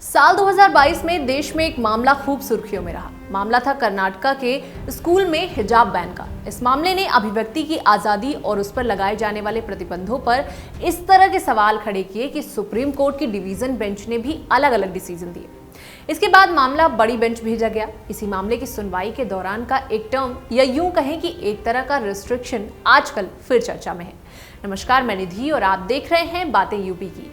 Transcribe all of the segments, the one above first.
साल 2022 में देश में एक मामला खूब सुर्खियों में रहा। मामला था कर्नाटका के स्कूल में हिजाब बैन का। इस मामले ने अभिव्यक्ति की आजादी और उस पर लगाए जाने वाले प्रतिबंधों पर इस तरह के सवाल खड़े किए कि सुप्रीम कोर्ट की डिवीजन बेंच ने भी अलग अलग डिसीजन दिए। इसके बाद मामला बड़ी बेंच भेजा गया। इसी मामले की सुनवाई के दौरान का एक टर्म या यूं कहें कि एक तरह का रिस्ट्रिक्शन आजकल फिर चर्चा में है। नमस्कार, मैं निधि और आप देख रहे हैं बातें यूपी की।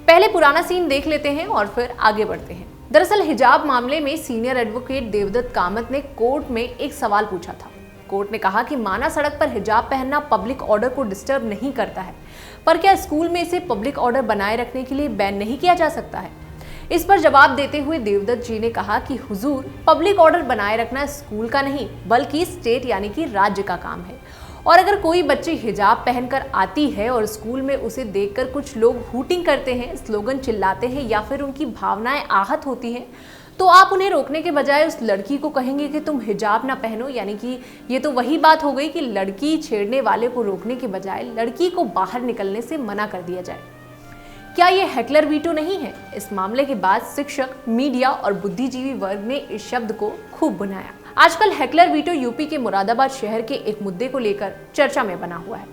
पहले पुराना सीन देख लेते हैं और फिर आगे बढ़ते हैं। दरअसल हिजाब मामले में सीनियर एडवोकेट देवदत्त कामत ने कोर्ट में एक सवाल पूछा था। कोर्ट ने कहा कि माना सड़क पर हिजाब पहनना पब्लिक ऑर्डर को डिस्टर्ब नहीं करता है, पर क्या स्कूल में इसे पब्लिक ऑर्डर बनाए रखने के लिए बैन नहीं किया जा सकता है। इस पर जवाब देते हुए देवदत्त जी ने कहा कि हुजूर, पब्लिक ऑर्डर बनाए रखना स्कूल का नहीं बल्कि स्टेट यानी कि राज्य का काम है, और अगर कोई बच्ची हिजाब पहनकर आती है और स्कूल में उसे देखकर कुछ लोग हूटिंग करते हैं, स्लोगन चिल्लाते हैं या फिर उनकी भावनाएं आहत होती हैं, तो आप उन्हें रोकने के बजाय उस लड़की को कहेंगे कि तुम हिजाब ना पहनो। यानी कि ये तो वही बात हो गई कि लड़की छेड़ने वाले को रोकने के बजाय लड़की को बाहर निकलने से मना कर दिया जाए। क्या ये हेकलर वीटो नहीं है? इस मामले के बाद शिक्षक, मीडिया और बुद्धिजीवी वर्ग ने इस शब्द को खूब बनाया। आजकल हेकलर वीटो यूपी के मुरादाबाद शहर के एक मुद्दे को लेकर चर्चा में बना हुआ है।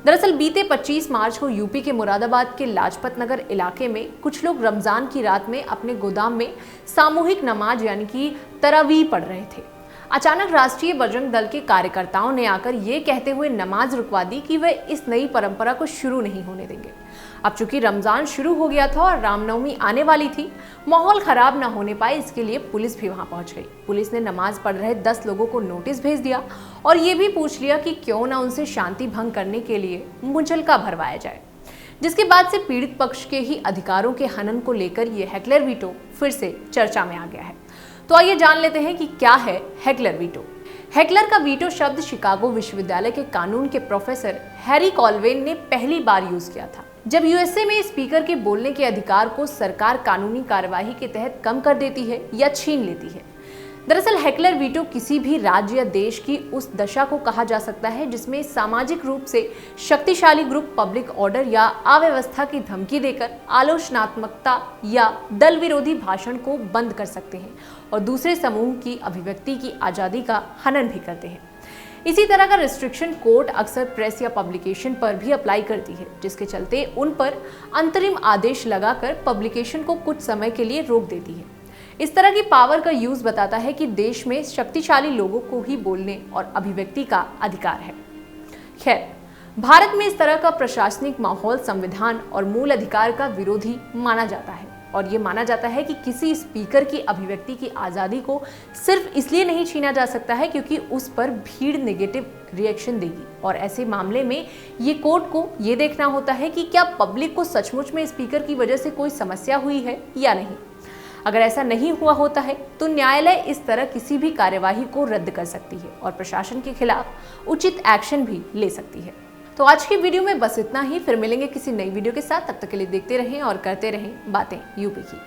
दरअसल बीते 25 मार्च को यूपी के मुरादाबाद के लाजपत नगर इलाके में कुछ लोग रमजान की रात में अपने गोदाम में सामूहिक नमाज यानी कि तरावीह पढ़ रहे थे। अचानक राष्ट्रीय बजरंग दल के कार्यकर्ताओं ने आकर ये कहते हुए नमाज रुकवा दी कि वे इस नई परंपरा को शुरू नहीं होने देंगे। अब चूंकि रमजान शुरू हो गया था और रामनवमी आने वाली थी, माहौल खराब ना होने पाए इसके लिए पुलिस भी वहां पहुंच गई। पुलिस ने नमाज पढ़ रहे 10 लोगों को नोटिस भेज दिया और ये भी पूछ लिया कि क्यों ना उनसे शांति भंग करने के लिए मुचलका भरवाया जाए, जिसके बाद से पीड़ित पक्ष के ही अधिकारों के हनन को लेकर ये हेकलर वीटो फिर से चर्चा में आ गया है। तो आइए जान लेते हैं कि क्या है हेकलर वीटो। हेकलर का वीटो शब्द शिकागो विश्वविद्यालय के कानून के प्रोफेसर हैरी कॉलवेन ने पहली बार यूज किया था, जब यूएसए में स्पीकर के बोलने के अधिकार को सरकार कानूनी कार्यवाही के तहत कम कर देती है या छीन लेती है। दरअसल हेकलर वीटो किसी भी राज्य या देश की उस दशा को कहा जा सकता है जिसमें सामाजिक रूप से शक्तिशाली ग्रुप पब्लिक ऑर्डर या अव्यवस्था की धमकी देकर आलोचनात्मकता या दल विरोधी भाषण को बंद कर सकते हैं और दूसरे समूह की अभिव्यक्ति की आजादी का हनन भी करते हैं। इसी तरह का रिस्ट्रिक्शन कोर्ट अक्सर प्रेस या पब्लिकेशन पर भी अप्लाई करती है, जिसके चलते उन पर अंतरिम आदेश लगाकर पब्लिकेशन को कुछ समय के लिए रोक देती है। इस तरह की पावर का यूज बताता है कि देश में शक्तिशाली लोगों को ही बोलने और अभिव्यक्ति का अधिकार है। खैर, भारत में इस तरह का प्रशासनिक माहौल संविधान और मूल अधिकार का विरोधी माना जाता है और ये माना जाता है कि किसी स्पीकर की अभिव्यक्ति की आज़ादी को सिर्फ इसलिए नहीं छीना जा सकता है क्योंकि उस पर भीड़ नेगेटिव रिएक्शन देगी, और ऐसे मामले में ये कोर्ट को ये देखना होता है कि क्या पब्लिक को सचमुच में स्पीकर की वजह से कोई समस्या हुई है या नहीं। अगर ऐसा नहीं हुआ होता है तो न्यायालय इस तरह किसी भी कार्यवाही को रद्द कर सकती है और प्रशासन के खिलाफ उचित एक्शन भी ले सकती है। तो आज की वीडियो में बस इतना ही। फिर मिलेंगे किसी नई वीडियो के साथ। तब तक के लिए देखते रहें और करते रहें बातें यूपी की।